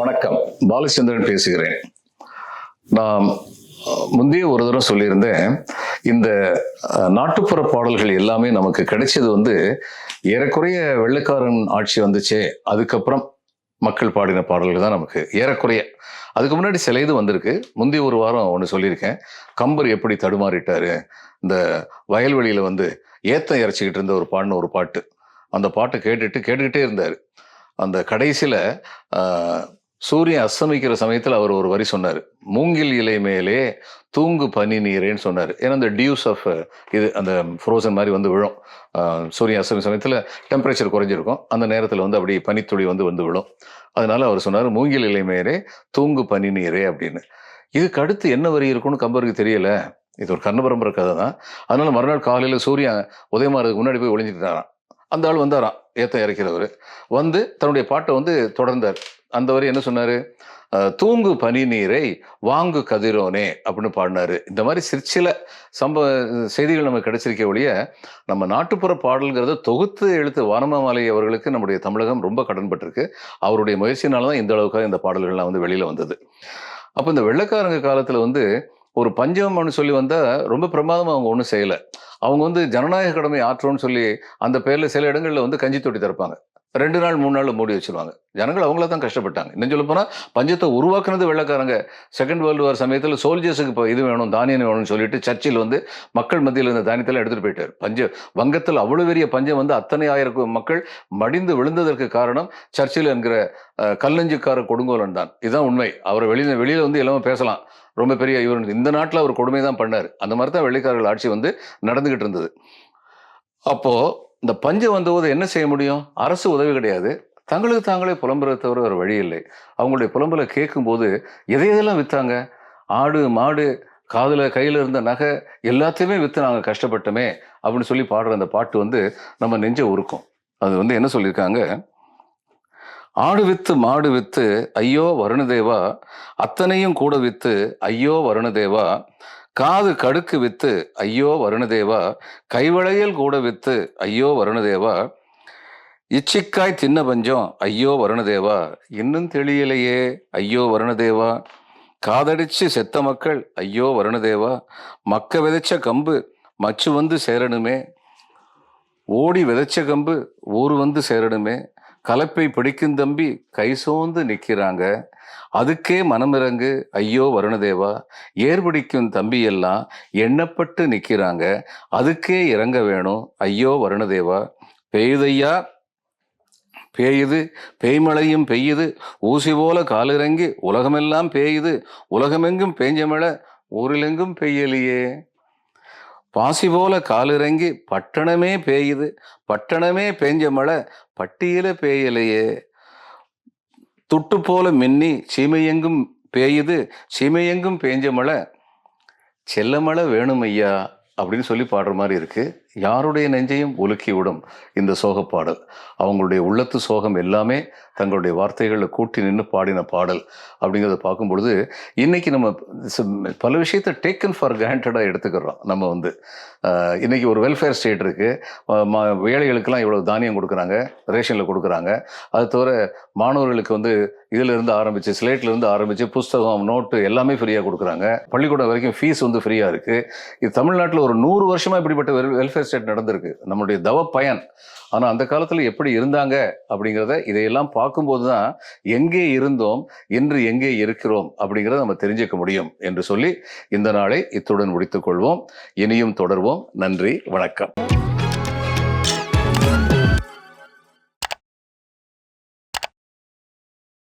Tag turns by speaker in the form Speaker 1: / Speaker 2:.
Speaker 1: வணக்கம், பாலச்சந்திரன் பேசுகிறேன். நான் முந்தைய ஒரு தடவை சொல்லியிருந்தேன், இந்த நாட்டுப்புற பாடல்கள் எல்லாமே நமக்கு கிடைச்சது ஏறக்குறைய வெள்ளைக்காரன் ஆட்சி வந்துச்சே, அதுக்கப்புறம் மக்கள் பாடின பாடல்கள் தான் நமக்கு ஏறக்குறைய. அதுக்கு முன்னாடி சில இது வந்திருக்கு. முந்தைய ஒரு வாரம் ஒன்று சொல்லியிருக்கேன், கம்பர் எப்படி தடுமாறிட்டாரு, இந்த வயல்வெளியில ஏத்தம் இறைச்சிக்கிட்டு இருந்த ஒரு பாடின ஒரு பாட்டு. அந்த பாட்டை கேட்டுக்கிட்டே இருந்தார். அந்த கடைசியில சூரியன் அஸ்தமிக்கிற சமயத்தில் அவர் ஒரு வரி சொன்னார், மூங்கில் இலை மேலே தூங்கு பனி நீரேன்னு சொன்னார். ஏன்னா அந்த டியூஸ் ஆஃப் இது அந்த ஃப்ரோசன் மாதிரி விழும். சூரியன் அஸ்தமி சமயத்தில் டெம்பரேச்சர் குறைஞ்சிருக்கும், அந்த நேரத்தில் அப்படி பனித்துளி விழும். அதனால அவர் சொன்னார், மூங்கில் இலை மேலே தூங்கு பனி நீரே அப்படின்னு. இதுக்கு அடுத்து என்ன வரி இருக்குன்னு கம்பருக்கு தெரியல. இது ஒரு கர்ணபரம்பரை கதை தான். அதனால மறுநாள் காலையில் சூரியன் உதயமாறதுக்கு முன்னாடி போய் ஒளிஞ்சிட்டாராம். அந்த ஆள் வந்தாராம், ஏத்தம் இறக்கிறவர் தன்னுடைய பாட்டை தொடர்ந்தார். அந்த வரி என்ன சொன்னாரு, தூங்கு பனி நீரை வாங்கு கதிரோனே அப்படின்னு பாடினாரு. இந்த மாதிரி சிற்சில செய்திகள் நமக்கு கிடைச்சிருக்க ஒழிய, நம்ம நாட்டுப்புற பாடல்கிறத தொகுத்து எழுத்து வானமாமலை அவர்களுக்கு நம்முடைய தமிழகம் ரொம்ப கடன்பட்டிருக்கு. அவருடைய முயற்சினால்தான் இந்த அளவுக்காக இந்த பாடல்கள்லாம் வெளியில வந்தது. அப்போ இந்த வெள்ளைக்காரங்க காலத்துல ஒரு பஞ்சம்னு சொல்லி வந்தா ரொம்ப பிரமாதமா அவங்க ஒன்றும் செய்யலை. அவங்க ஜனநாயக கடமை ஆற்றோன்னு சொல்லி அந்த பேர்ல சில இடங்கள்ல கஞ்சி தொட்டி திறப்பாங்க. 2 நாள் 3 நாள் மூடி வச்சிருவாங்க. ஜனங்கள் அவங்கள தான் கஷ்டப்பட்டாங்க. இன்னும் சொல்ல போனா பஞ்சத்தை உருவாக்குனது வெள்ளைக்காரங்க. செகண்ட் வேர்ல்டு வார் சமயத்தில் சோல்ஜர்ஸுக்கு இப்போ இது வேணும், தானியம் வேணும்னு சொல்லிட்டு சர்ச்சில் மக்கள் மத்தியில் இருந்த தானியத்தெல்லாம் எடுத்துட்டு போயிட்டார். வங்கத்தில் அவ்வளவு பெரிய பஞ்சம் அத்தனை ஆயிரம் மக்கள் மடிந்து விழுந்ததற்கு காரணம் சர்ச்சில் என்கிற கல்லஞ்சுக்கார கொடுங்கோலன் தான். இதுதான் உண்மை. அவரை வெளியில எல்லாமே பேசலாம், ரொம்ப பெரிய இவர் இந்த நாட்டில் அவர் கொடுமை தான் பண்ணார். அந்த மாதிரி தான் வெள்ளைக்காரர்கள் ஆட்சி நடந்துகிட்டு இருந்தது. அப்போ இந்த பஞ்சம் வந்தபோது என்ன செய்ய முடியும்? அரசு உதவி கிடையாது. தங்களுக்கு தாங்களே புலம்புறதை தவிர ஒரு வழி இல்லை. அவங்களுடைய புலம்பலை கேட்கும்போது எதையெல்லாம் விற்றாங்க, ஆடு மாடு காதுல கையில இருந்த நகை எல்லாத்தையுமே விற்று நாங்கள் கஷ்டப்பட்டோமே அப்படின்னு சொல்லி பாடுற அந்த பாட்டு நம்ம நெஞ்ச உருக்கும். அது என்ன சொல்லியிருக்காங்க, ஆடு வித்து மாடு வித்து ஐயோ வருணதேவா, அத்தனையும் கூட வித்து ஐயோ வருணதேவா, காது கடுக்கு வித்து ஐயோ வருணதேவா, கைவளையல் கூட வித்து ஐயோ வருணதேவா, இச்சிக்காய் தின்ன பஞ்சம் ஐயோ வருணதேவா, இன்னும் தெளியலையே ஐயோ வருணதேவா, காதடிச்சு செத்த மக்கள் ஐயோ வருணதேவா, மக்க விதைச்ச கம்பு மச்சு சேரணுமே, ஓடி விதைச்ச கம்பு ஊர் சேரணுமே, கலப்பை பிடிக்கும் தம்பி கை சோர்ந்து நிற்கிறாங்க, அதுக்கே மனமிறங்கு ஐயோ வருணதேவா, ஏர்பிடிக்கும் தம்பி எல்லாம் எண்ணப்பட்டு நிற்கிறாங்க, அதுக்கே இறங்க வேணும் ஐயோ வருணதேவா, பெய்யுதையா பேயுது பேய்மழையும் பெய்யுது, ஊசி போல காலிறங்கி உலகமெல்லாம் பேயுது, உலகமெங்கும் பேஞ்ச மழை ஊரிலெங்கும் பெய்யலையே, பாசி போல காலிறங்கி பட்டணமே பேயுது, பட்டணமே பேஞ்ச மழை பட்டியல பேயலையே, துட்டு போல மின்னி சீமையெங்கும் பேயுது, சீமையெங்கும் பேஞ்ச மழை செல்ல மழை வேணும் ஐயா அப்படின்னு சொல்லி பாடுற மாதிரி இருக்கு. யாருடைய நெஞ்சையும் உலுக்கி விடும் இந்த சோகப்பாடல். அவங்களுடைய உள்ளத்து சோகம் எல்லாமே தங்களுடைய வார்த்தைகளில் கூட்டி நின்று பாடின பாடல் அப்படிங்கிறத பார்க்கும் பொழுது, இன்னைக்கு நம்ம பல விஷயத்தை டேக்கன் ஃபார் கிராண்டடாக எடுத்துக்கிறோம். நம்ம இன்னைக்கு ஒரு வெல்ஃபேர் ஸ்டேட் இருக்கு, ஏழைகளுக்கெல்லாம் இவ்வளவு தானியம் கொடுக்குறாங்க, ரேஷனில் கொடுக்குறாங்க. அது தவிர மாணவர்களுக்கு இதுல இருந்து ஆரம்பிச்சு ஸ்லேட்ல இருந்து ஆரம்பிச்சு புஸ்தகம் நோட்டு எல்லாமே ஃப்ரீயாக கொடுக்குறாங்க. பள்ளிக்கூடம் வரைக்கும் ஃபீஸ் ஃப்ரீயாக இருக்கு. இது தமிழ்நாட்டில் ஒரு 100 வருஷமா இப்படிப்பட்ட வெல்ஃபேர் ஸ்டேட் நடந்திருக்கு, நம்மளுடைய தவ பயன். ஆனா அந்த காலத்துல எப்படி இருந்தாங்க அப்படிங்கிறத இதையெல்லாம் பார்க்கும்போது தான் எங்கே இருந்தோம் இன்று எங்கே இருக்கிறோம் அப்படிங்கிறத நம்ம தெரிஞ்சுக்க முடியும் என்று சொல்லி இந்த நாளை இத்துடன் முடித்துக் கொள்வோம். இனியும் தொடர்வோம். நன்றி, வணக்கம்.